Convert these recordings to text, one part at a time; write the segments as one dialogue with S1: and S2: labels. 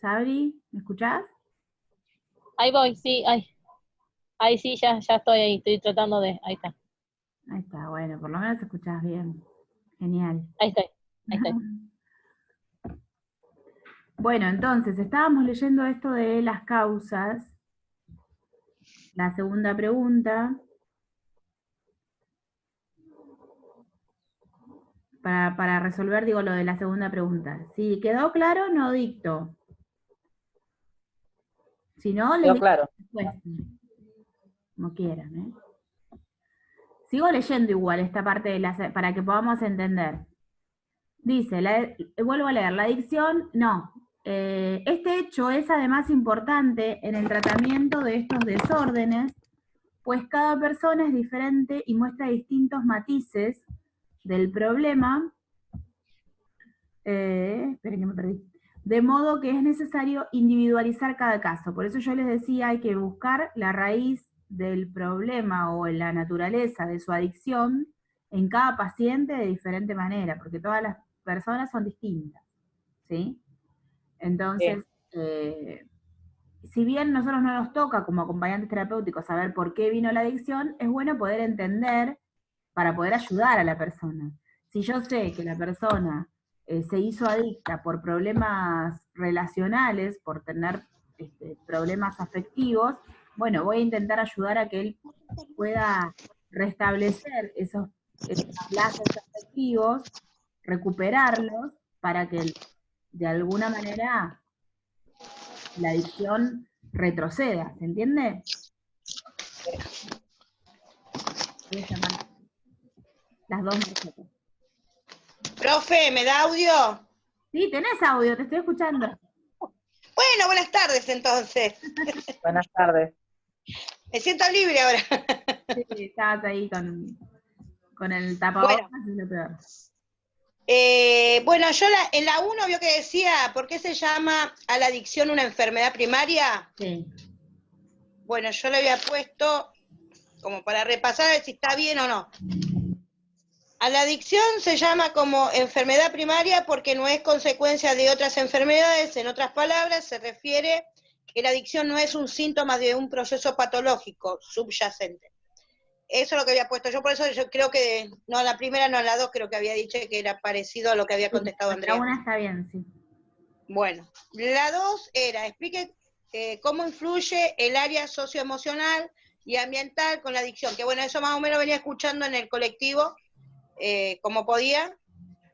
S1: Sabri, ¿me escuchás?
S2: Ahí voy, sí, ahí sí, ya estoy ahí, estoy tratando de, ahí está,
S1: Ahí está, bueno, por lo menos te escuchás bien. Genial.
S2: ahí estoy, ahí estoy.
S1: Bueno, entonces, estábamos leyendo esto de las causas, la segunda pregunta, para resolver, digo, lo de la segunda pregunta. Si quedó claro, no dicto. Si no, les
S3: Quedó
S1: digo
S3: claro.
S1: la respuesta. Como quieran, ¿eh? Sigo leyendo igual esta parte para que podamos entender. Dice, vuelvo a leer, la adicción, no. Este hecho es además importante en el tratamiento de estos desórdenes, pues cada persona es diferente y muestra distintos matices del problema. Esperen que me perdí. De modo que es necesario individualizar cada caso. Por eso yo les decía, hay que buscar la raíz del problema o en la naturaleza de su adicción en cada paciente de diferente manera, porque todas las personas son distintas, ¿sí? Entonces, si bien nosotros no nos toca como acompañantes terapéuticos saber por qué vino la adicción, es bueno poder entender para poder ayudar a la persona. Si yo sé que la persona se hizo adicta por problemas relacionales, por tener problemas afectivos, bueno, voy a intentar ayudar a que él pueda restablecer esos lazos afectivos, recuperarlos, para que de alguna manera la adicción retroceda, ¿se entiende? Voy a llamar las dos Mercedes.
S4: Profe, ¿me da audio?
S1: Sí, tenés audio, te estoy escuchando.
S4: Bueno, buenas tardes entonces.
S3: Buenas tardes.
S4: Me siento libre ahora.
S1: Sí, estabas ahí con el tapabocas,
S4: Bueno.
S1: es lo peor.
S4: Bueno, yo en la 1 vio que decía, ¿por qué se llama a la adicción una enfermedad primaria?
S1: Sí.
S4: Bueno, yo le había puesto, como para repasar a ver si está bien o no. A la adicción se llama como enfermedad primaria porque no es consecuencia de otras enfermedades. En otras palabras, se refiere que la adicción no es un síntoma de un proceso patológico subyacente. Eso es lo que había puesto yo, por eso yo creo que, no la primera, no la 2, creo que había dicho que era parecido a lo que había contestado Andrea.
S1: La una está bien, sí.
S4: Bueno, la 2 era, explique cómo influye el área socioemocional y ambiental con la adicción, que bueno, eso más o menos venía escuchando en el colectivo, como podía,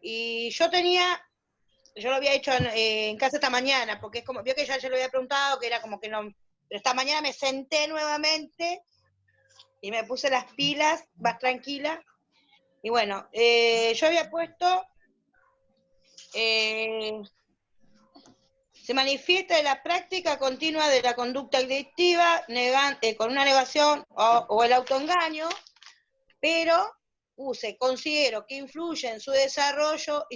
S4: y yo lo había hecho en casa esta mañana, porque es como, vio que ya lo había preguntado, que era como que no, pero esta mañana me senté nuevamente y me puse las pilas más tranquila, y bueno, yo había puesto, se manifiesta en la práctica continua de la conducta adictiva, con una negación o el autoengaño, pero considero que influye en su desarrollo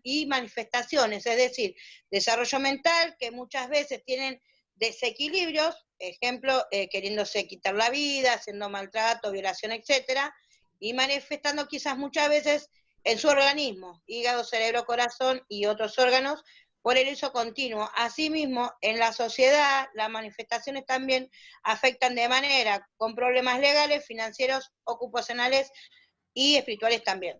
S4: y manifestaciones, es decir, desarrollo mental, que muchas veces tienen desequilibrios, ejemplo, queriéndose quitar la vida, haciendo maltrato, violación, etcétera, y manifestando quizás muchas veces en su organismo, hígado, cerebro, corazón y otros órganos, por el uso continuo. Asimismo, en la sociedad, las manifestaciones también afectan de manera con problemas legales, financieros, ocupacionales y espirituales también.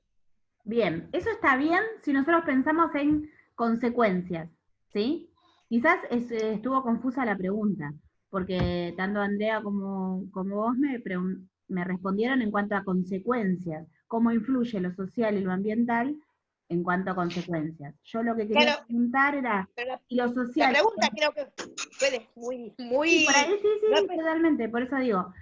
S1: Bien, eso está bien si nosotros pensamos en consecuencias, ¿sí? Quizás estuvo confusa la pregunta, porque tanto Andrea como vos me respondieron en cuanto a consecuencias, cómo influye lo social y lo ambiental en cuanto a consecuencias. Yo lo que quería preguntar era, si lo social...
S4: La pregunta creo que fue muy...
S1: Sí, por ahí, sí, totalmente, por eso digo,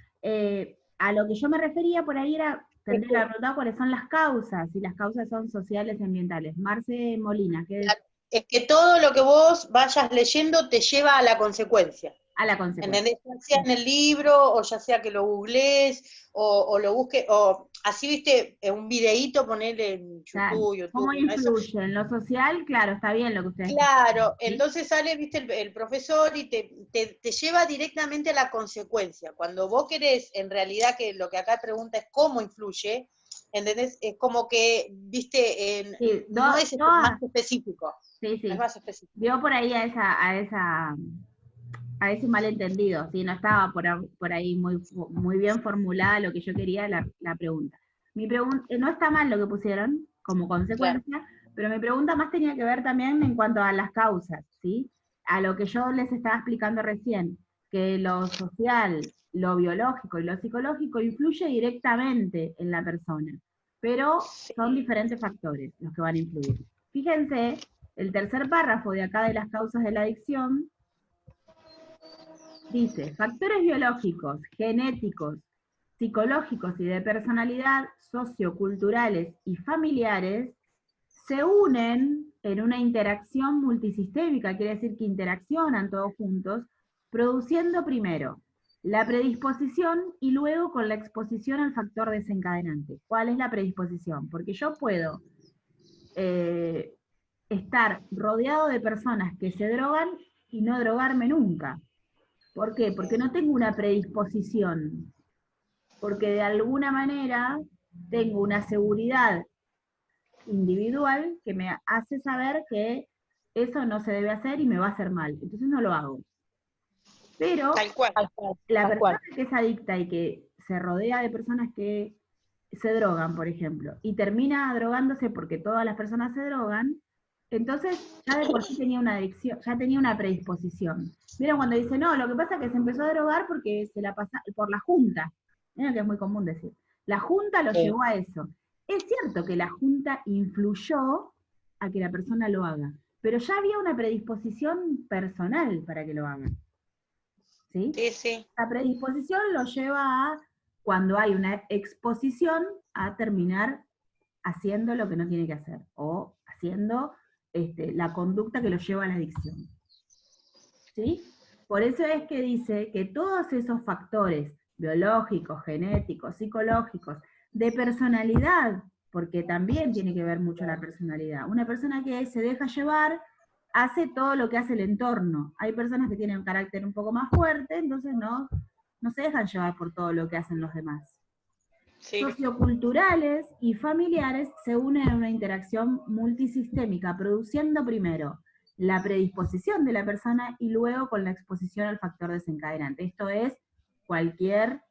S1: a lo que yo me refería por ahí era, tendría que haber preguntado cuáles son las causas, si las causas son sociales y ambientales. Marce Molina, ¿qué es?
S3: Es que todo lo que vos vayas leyendo te lleva a la consecuencia.
S1: A la consecuencia.
S3: ¿Entendés? Ya sea en el libro, o ya sea que lo googlees, o lo busques, o así, viste, un videíto, ponerle en YouTube.
S1: ¿Cómo influye en lo social? Claro, está bien lo que ustedes
S3: Claro, ¿sí? Entonces sale, viste, el profesor y te lleva directamente a la consecuencia. Cuando vos querés, en realidad, que lo que acá pregunta es cómo influye, ¿entendés? Es como que, viste, no es más específico.
S1: Sí, sí.
S3: No es más específico.
S1: Dio por ahí a ese malentendido, ¿sí? No estaba por ahí muy bien formulada lo que yo quería la pregunta. Mi pregunta, no está mal lo que pusieron como consecuencia, pero mi pregunta más tenía que ver también en cuanto a las causas, ¿sí? A lo que yo les estaba explicando recién, que lo social, lo biológico y lo psicológico influye directamente en la persona, pero son diferentes factores los que van a influir. Fíjense, el tercer párrafo de acá de las causas de la adicción dice, factores biológicos, genéticos, psicológicos y de personalidad, socioculturales y familiares se unen en una interacción multisistémica, quiere decir que interaccionan todos juntos, produciendo primero la predisposición y luego con la exposición al factor desencadenante. ¿Cuál es la predisposición? Porque yo puedo estar rodeado de personas que se drogan y no drogarme nunca. ¿Por qué? Porque no tengo una predisposición, porque de alguna manera tengo una seguridad individual que me hace saber que eso no se debe hacer y me va a hacer mal, entonces no lo hago. Pero
S4: Tal cual.
S1: la
S2: Tal cual.
S1: persona que es adicta y que se rodea de personas que se drogan, por ejemplo, y termina drogándose porque todas las personas se drogan, entonces ya de por sí tenía una adicción, ya tenía una predisposición. ¿Vieron cuando dice, no, lo que pasa es que se empezó a drogar porque se la pasa por la junta? Miren que es muy común decir. La junta lo llevó a eso. Es cierto que la junta influyó a que la persona lo haga, pero ya había una predisposición personal para que lo haga. ¿Sí?
S4: Sí, sí.
S1: La predisposición lo lleva a, cuando hay una exposición, a terminar haciendo lo que no tiene que hacer, o haciendo la conducta que lo lleva a la adicción. ¿Sí? Por eso es que dice que todos esos factores biológicos, genéticos, psicológicos, de personalidad, porque también tiene que ver mucho la personalidad. Una persona que se deja llevar hace todo lo que hace el entorno. Hay personas que tienen un carácter un poco más fuerte, entonces no se dejan llevar por todo lo que hacen los demás.
S4: Sí.
S1: Socioculturales y familiares se unen en una interacción multisistémica, produciendo primero la predisposición de la persona y luego con la exposición al factor desencadenante. Esto es cualquier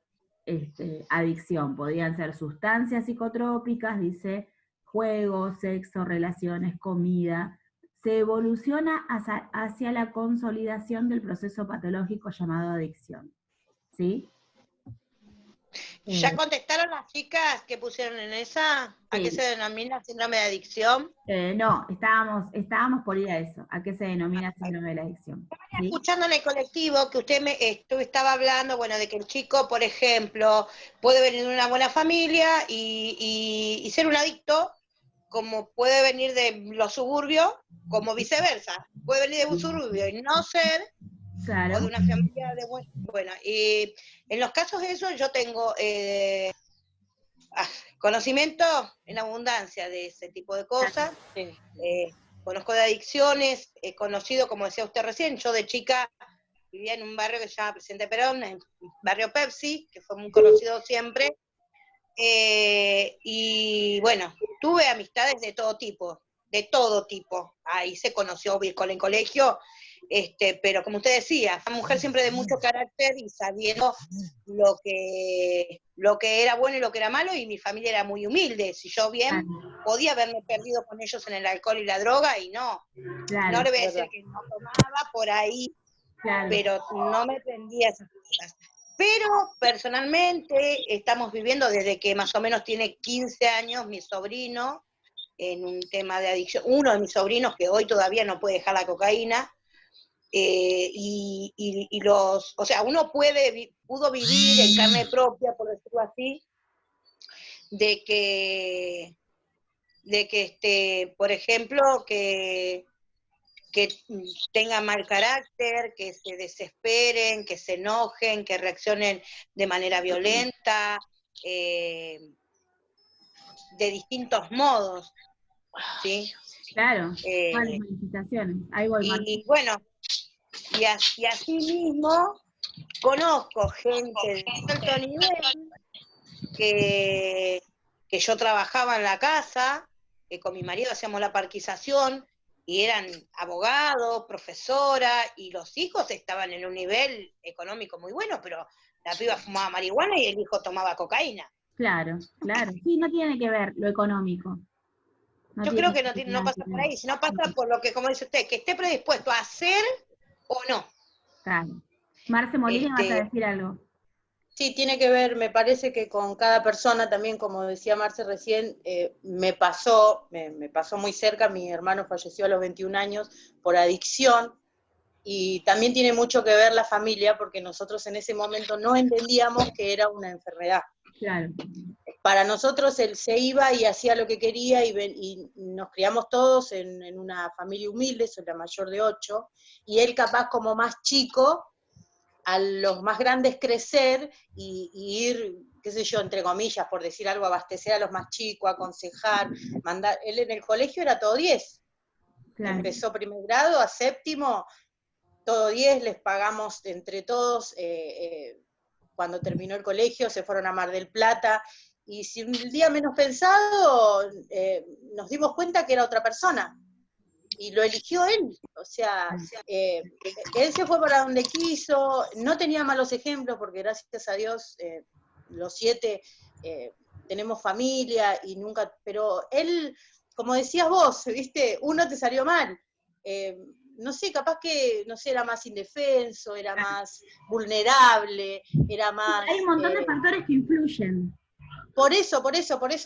S1: adicción. Podrían ser sustancias psicotrópicas, dice, juego, sexo, relaciones, comida. Se evoluciona hacia la consolidación del proceso patológico llamado adicción. ¿Sí?
S4: ¿Ya contestaron las chicas que pusieron en esa? ¿A
S1: Sí.
S4: qué se denomina síndrome de adicción?
S1: No, estábamos por ir a eso. ¿A qué se denomina síndrome de la adicción? ¿Sí?
S4: Escuchando en el colectivo que usted estaba hablando, bueno, de que el chico, por ejemplo, puede venir de una buena familia y ser un adicto, como puede venir de los suburbios, como viceversa. Puede venir de un suburbio y no ser,
S1: Claro.
S4: o de una familia de bueno, y en los casos de eso yo tengo conocimiento en abundancia de ese tipo de cosas.
S2: Sí.
S4: Conozco de adicciones, he conocido, como decía usted recién, yo de chica vivía en un barrio que se llama Presidente Perón, en barrio Pepsi, que fue muy conocido siempre, y bueno, tuve amistades de todo tipo, ahí se conoció con el colegio, pero como usted decía, una mujer siempre de mucho carácter y sabiendo lo que era bueno y lo que era malo, y mi familia era muy humilde, si yo bien podía haberme perdido con ellos en el alcohol y la droga, y no le voy a decir que no tomaba por ahí, pero no me prendía esas cosas. Pero personalmente estamos viviendo desde que más o menos tiene 15 años mi sobrino en un tema de adicción, uno de mis sobrinos que hoy todavía no puede dejar la cocaína, o sea, uno pudo vivir en carne propia, por decirlo así, de que por ejemplo, que tengan mal carácter, que se desesperen, que se enojen, que reaccionen de manera violenta, de distintos modos, ¿sí?
S1: Claro, varias manifestaciones. Ahí voy, Marta.
S4: Y bueno, y así mismo conozco gente de alto nivel que yo trabajaba en la casa, que con mi marido hacíamos la parquización, y eran abogados, profesora, y los hijos estaban en un nivel económico muy bueno, pero la piba fumaba marihuana y el hijo tomaba cocaína.
S1: Claro, claro. Sí, no tiene que ver lo económico. No
S4: Yo
S1: tiene
S4: creo que no, no
S1: nada
S4: pasa
S1: que
S4: por
S1: ver.
S4: ahí, sino pasa por lo que, como dice usted, que esté predispuesto a hacer o no.
S1: Claro. Marce Molina, vas a
S3: Este,
S1: decir algo.
S3: Sí, tiene que ver, me parece que con cada persona también, como decía Marce recién, me pasó muy cerca, mi hermano falleció a los 21 años por adicción, y también tiene mucho que ver la familia, porque nosotros en ese momento no entendíamos que era una enfermedad.
S1: Claro.
S3: Para nosotros él se iba y hacía lo que quería, y nos criamos todos en una familia humilde, soy la mayor de 8, y él capaz como más chico, a los más grandes crecer y ir, qué sé yo, entre comillas, por decir algo, abastecer a los más chicos, aconsejar, mandar. Él en el colegio era todo 10.
S1: Claro.
S3: Empezó primer grado a séptimo, todo 10, les pagamos entre todos. Cuando terminó el colegio se fueron a Mar del Plata, y si un día menos pensado nos dimos cuenta que era otra persona. Y lo eligió él, o sea, él se fue para donde quiso, no tenía malos ejemplos, porque gracias a Dios los 7 tenemos familia, y nunca, pero él, como decías vos, viste, uno te salió mal, no sé, capaz que, no sé, era más indefenso, era más vulnerable, era más...
S1: Hay un montón de factores que influyen.
S3: Por eso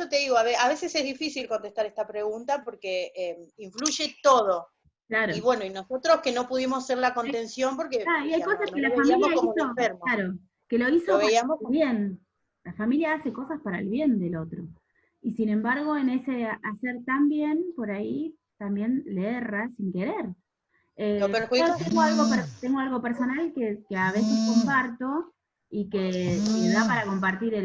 S3: te digo, a veces es difícil contestar esta pregunta, porque influye todo.
S1: Claro.
S3: Y bueno, y nosotros que no pudimos ser la contención porque
S1: Y hay cosas
S3: no
S1: que la
S3: lo
S1: familia
S3: veíamos como un
S1: hizo,
S3: enfermo.
S1: claro, que lo hizo
S3: Lo
S1: para
S3: veíamos
S1: el bien. La familia hace cosas para el bien del otro. Y sin embargo, en ese hacer tan bien, por ahí también le erra sin querer.
S3: lo
S1: Yo
S3: perjudicó.
S1: tengo algo personal que a veces comparto y que da para compartir